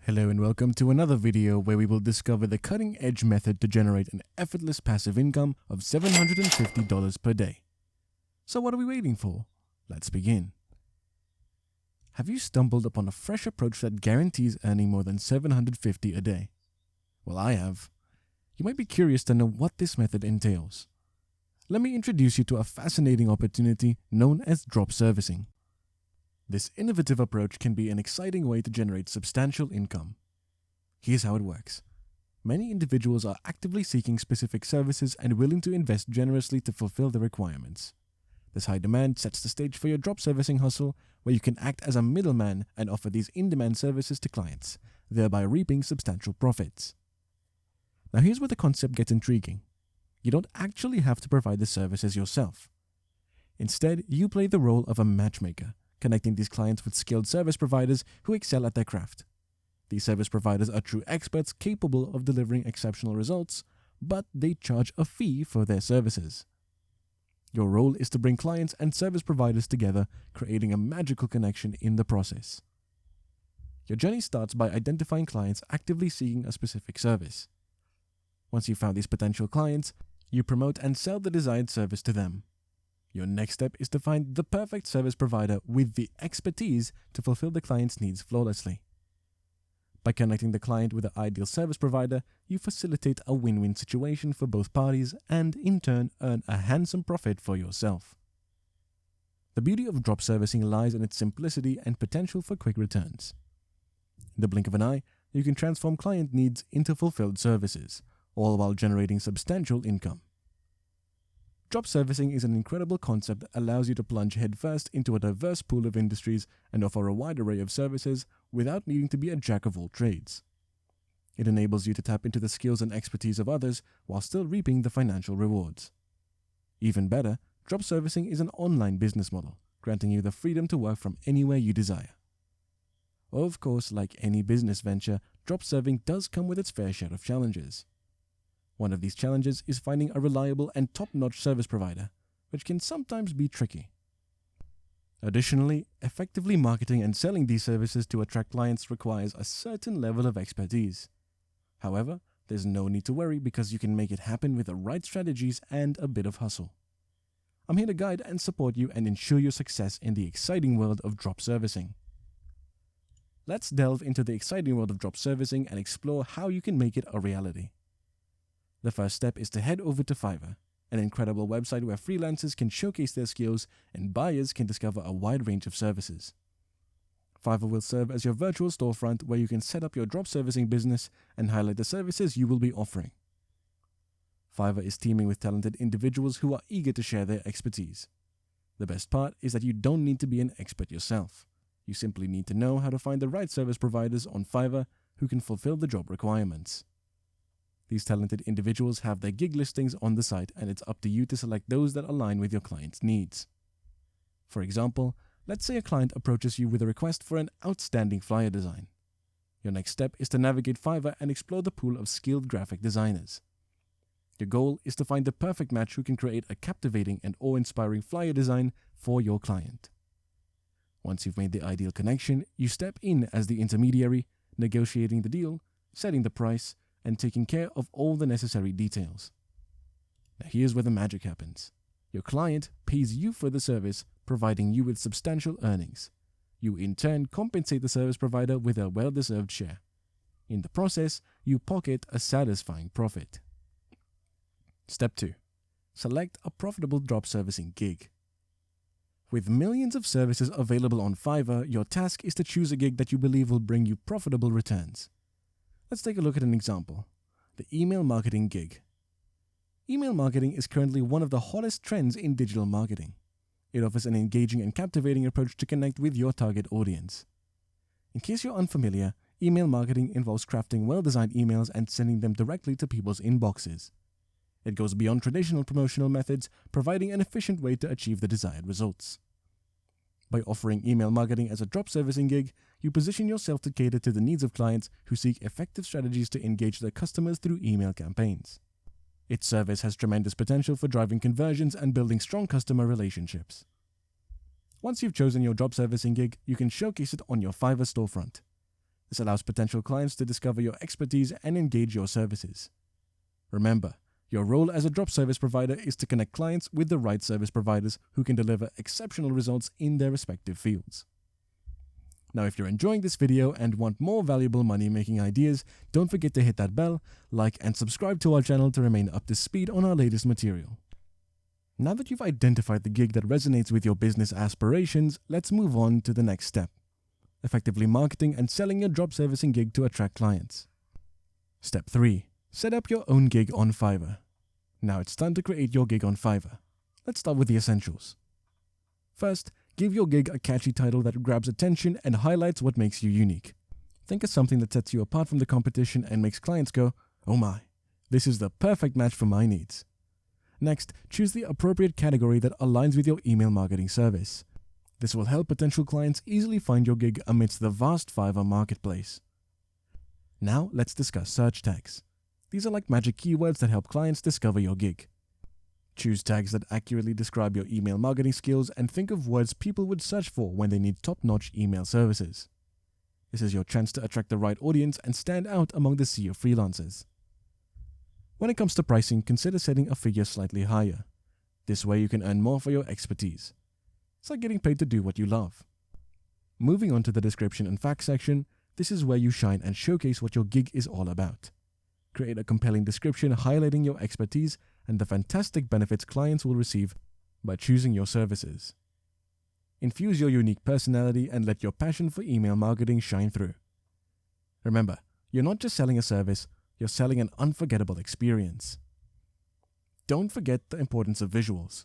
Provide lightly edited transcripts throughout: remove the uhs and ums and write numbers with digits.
Hello and welcome to another video where we will discover the cutting-edge method to generate an effortless passive income of $750 per day. So what are we waiting for? Let's begin. Have you stumbled upon a fresh approach that guarantees earning more than $750 a day? Well, I have. You might be curious to know what this method entails. Let me introduce you to a fascinating opportunity known as drop servicing. This innovative approach can be an exciting way to generate substantial income. Here's how it works. Many individuals are actively seeking specific services and willing to invest generously to fulfill the requirements. This high demand sets the stage for your drop servicing hustle, where you can act as a middleman and offer these in-demand services to clients, thereby reaping substantial profits. Now here's where the concept gets intriguing. You don't actually have to provide the services yourself. Instead, you play the role of a matchmaker, connecting these clients with skilled service providers who excel at their craft. These service providers are true experts capable of delivering exceptional results, but they charge a fee for their services. Your role is to bring clients and service providers together, creating a magical connection in the process. Your journey starts by identifying clients actively seeking a specific service. Once you've found these potential clients, you promote and sell the desired service to them. Your next step is to find the perfect service provider with the expertise to fulfill the client's needs flawlessly. By connecting the client with the ideal service provider, you facilitate a win-win situation for both parties and, in turn, earn a handsome profit for yourself. The beauty of drop servicing lies in its simplicity and potential for quick returns. In the blink of an eye, you can transform client needs into fulfilled services, all while generating substantial income. Drop servicing is an incredible concept that allows you to plunge headfirst into a diverse pool of industries and offer a wide array of services without needing to be a jack of all trades. It enables you to tap into the skills and expertise of others while still reaping the financial rewards. Even better, drop servicing is an online business model, granting you the freedom to work from anywhere you desire. Of course, like any business venture, drop serving does come with its fair share of challenges. One of these challenges is finding a reliable and top-notch service provider, which can sometimes be tricky. Additionally, effectively marketing and selling these services to attract clients requires a certain level of expertise. However, there's no need to worry because you can make it happen with the right strategies and a bit of hustle. I'm here to guide and support you and ensure your success in the exciting world of drop servicing. Let's delve into the exciting world of drop servicing and explore how you can make it a reality. The first step is to head over to Fiverr, an incredible website where freelancers can showcase their skills and buyers can discover a wide range of services. Fiverr will serve as your virtual storefront where you can set up your drop servicing business and highlight the services you will be offering. Fiverr is teeming with talented individuals who are eager to share their expertise. The best part is that you don't need to be an expert yourself. You simply need to know how to find the right service providers on Fiverr who can fulfill the job requirements. These talented individuals have their gig listings on the site, and it's up to you to select those that align with your client's needs. For example, let's say a client approaches you with a request for an outstanding flyer design. Your next step is to navigate Fiverr and explore the pool of skilled graphic designers. Your goal is to find the perfect match who can create a captivating and awe-inspiring flyer design for your client. Once you've made the ideal connection, you step in as the intermediary, negotiating the deal, setting the price, and taking care of all the necessary details. Now here's where the magic happens. Your client pays you for the service, providing you with substantial earnings. You in turn compensate the service provider with a well-deserved share. In the process, you pocket a satisfying profit. Step 2. Select a profitable drop servicing gig. With millions of services available on Fiverr, your task is to choose a gig that you believe will bring you profitable returns. Let's take a look at an example. The email marketing gig. Email marketing is currently one of the hottest trends in digital marketing. It offers an engaging and captivating approach to connect with your target audience. In case you're unfamiliar, email marketing involves crafting well-designed emails and sending them directly to people's inboxes. It goes beyond traditional promotional methods, providing an efficient way to achieve the desired results. By offering email marketing as a drop servicing gig, you position yourself to cater to the needs of clients who seek effective strategies to engage their customers through email campaigns. Its service has tremendous potential for driving conversions and building strong customer relationships. Once you've chosen your drop servicing gig, you can showcase it on your Fiverr storefront. This allows potential clients to discover your expertise and engage your services. Remember, your role as a drop service provider is to connect clients with the right service providers who can deliver exceptional results in their respective fields. Now, if you're enjoying this video and want more valuable money-making ideas, don't forget to hit that bell, like, and subscribe to our channel to remain up to speed on our latest material. Now that you've identified the gig that resonates with your business aspirations, let's move on to the next step: effectively marketing and selling your drop servicing gig to attract clients. Step 3. Set up your own gig on Fiverr. Now it's time to create your gig on Fiverr. Let's start with the essentials. First, give your gig a catchy title that grabs attention and highlights what makes you unique. Think of something that sets you apart from the competition and makes clients go, "Oh my, this is the perfect match for my needs." Next, choose the appropriate category that aligns with your email marketing service. This will help potential clients easily find your gig amidst the vast Fiverr marketplace. Now, let's discuss search tags. These are like magic keywords that help clients discover your gig. Choose tags that accurately describe your email marketing skills and think of words people would search for when they need top-notch email services. This is your chance to attract the right audience and stand out among the sea of freelancers. When it comes to pricing, consider setting a figure slightly higher. This way you can earn more for your expertise. It's like getting paid to do what you love. Moving on to the description and facts section, this is where you shine and showcase what your gig is all about. Create a compelling description highlighting your expertise and the fantastic benefits clients will receive by choosing your services. Infuse your unique personality and let your passion for email marketing shine through. Remember, you're not just selling a service, you're selling an unforgettable experience. Don't forget the importance of visuals.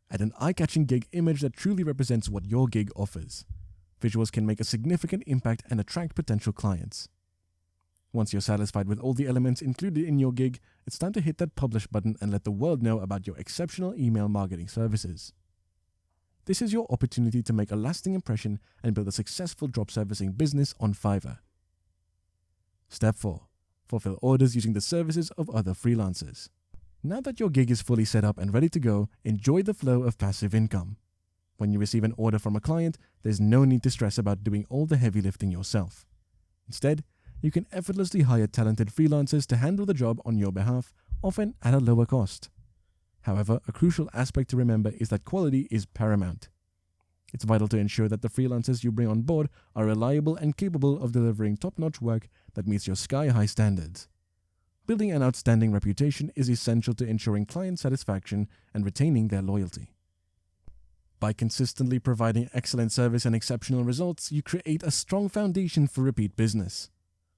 Add an eye-catching gig image that truly represents what your gig offers. Visuals can make a significant impact and attract potential clients. Once you're satisfied with all the elements included in your gig, it's time to hit that publish button and let the world know about your exceptional email marketing services. This is your opportunity to make a lasting impression and build a successful drop servicing business on Fiverr. Step 4. Fulfill orders using the services of other freelancers. Now that your gig is fully set up and ready to go, enjoy the flow of passive income. When you receive an order from a client, there's no need to stress about doing all the heavy lifting yourself. Instead, you can effortlessly hire talented freelancers to handle the job on your behalf, often at a lower cost. However, a crucial aspect to remember is that quality is paramount. It's vital to ensure that the freelancers you bring on board are reliable and capable of delivering top-notch work that meets your sky-high standards. Building an outstanding reputation is essential to ensuring client satisfaction and retaining their loyalty. By consistently providing excellent service and exceptional results, you create a strong foundation for repeat business.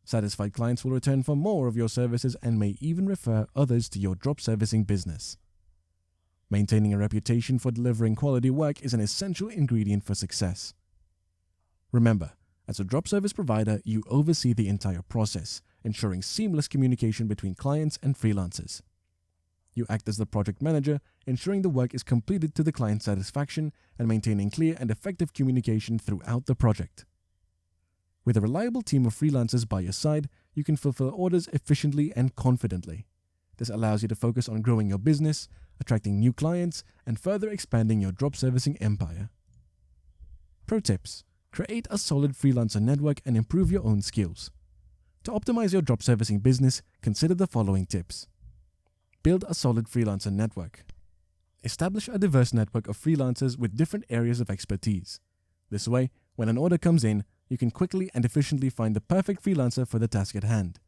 Satisfied clients will return for more of your services and may even refer others to your drop servicing business. Maintaining a reputation for delivering quality work is an essential ingredient for success. Remember, as a drop service provider, you oversee the entire process, ensuring seamless communication between clients and freelancers. You act as the project manager, ensuring the work is completed to the client's satisfaction and maintaining clear and effective communication throughout the project. With a reliable team of freelancers by your side, you can fulfill orders efficiently and confidently. This allows you to focus on growing your business, attracting new clients, and further expanding your drop servicing empire. Pro tips: create a solid freelancer network and improve your own skills. To optimize your drop servicing business, consider the following tips. Build a solid freelancer network. Establish a diverse network of freelancers with different areas of expertise. This way, when an order comes in, you can quickly and efficiently find the perfect freelancer for the task at hand.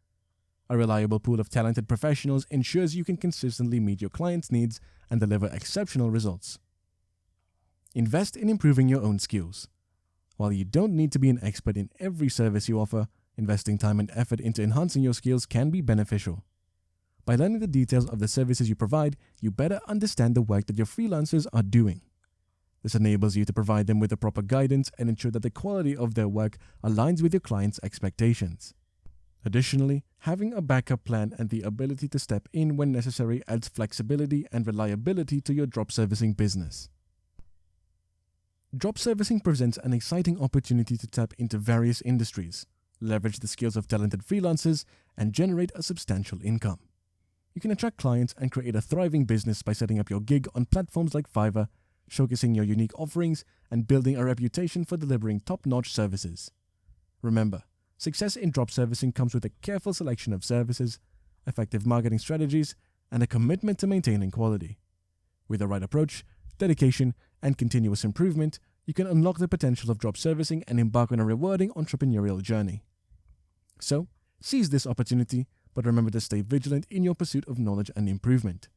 A reliable pool of talented professionals ensures you can consistently meet your clients' needs and deliver exceptional results. Invest in improving your own skills. While you don't need to be an expert in every service you offer, investing time and effort into enhancing your skills can be beneficial. By learning the details of the services you provide, you better understand the work that your freelancers are doing. This enables you to provide them with the proper guidance and ensure that the quality of their work aligns with your clients' expectations. Additionally, having a backup plan and the ability to step in when necessary adds flexibility and reliability to your drop servicing business. Drop servicing presents an exciting opportunity to tap into various industries, leverage the skills of talented freelancers, and generate a substantial income. You can attract clients and create a thriving business by setting up your gig on platforms like Fiverr, showcasing your unique offerings, and building a reputation for delivering top-notch services. Remember, Success in drop servicing comes with a careful selection of services, effective marketing strategies, and a commitment to maintaining quality. With the right approach, dedication, and continuous improvement, you can unlock the potential of drop servicing and embark on a rewarding entrepreneurial journey. So, seize this opportunity, but remember to stay vigilant in your pursuit of knowledge and improvement.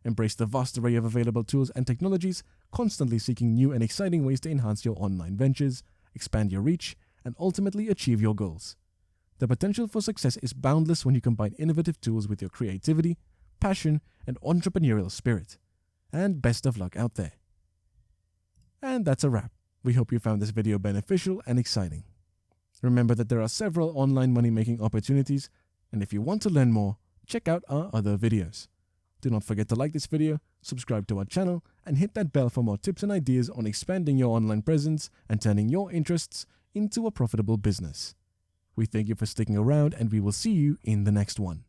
Embrace the vast array of available tools and technologies, constantly seeking new and exciting ways to enhance your online ventures, expand your reach, and ultimately achieve your goals. The potential for success is boundless when you combine innovative tools with your creativity, passion, and entrepreneurial spirit. And best of luck out there. And that's a wrap. We hope you found this video beneficial and exciting. Remember that there are several online money-making opportunities, and if you want to learn more, check out our other videos. Do not forget to like this video, subscribe to our channel, and hit that bell for more tips and ideas on expanding your online presence and turning your interests into a profitable business. We thank you for sticking around, and we will see you in the next one.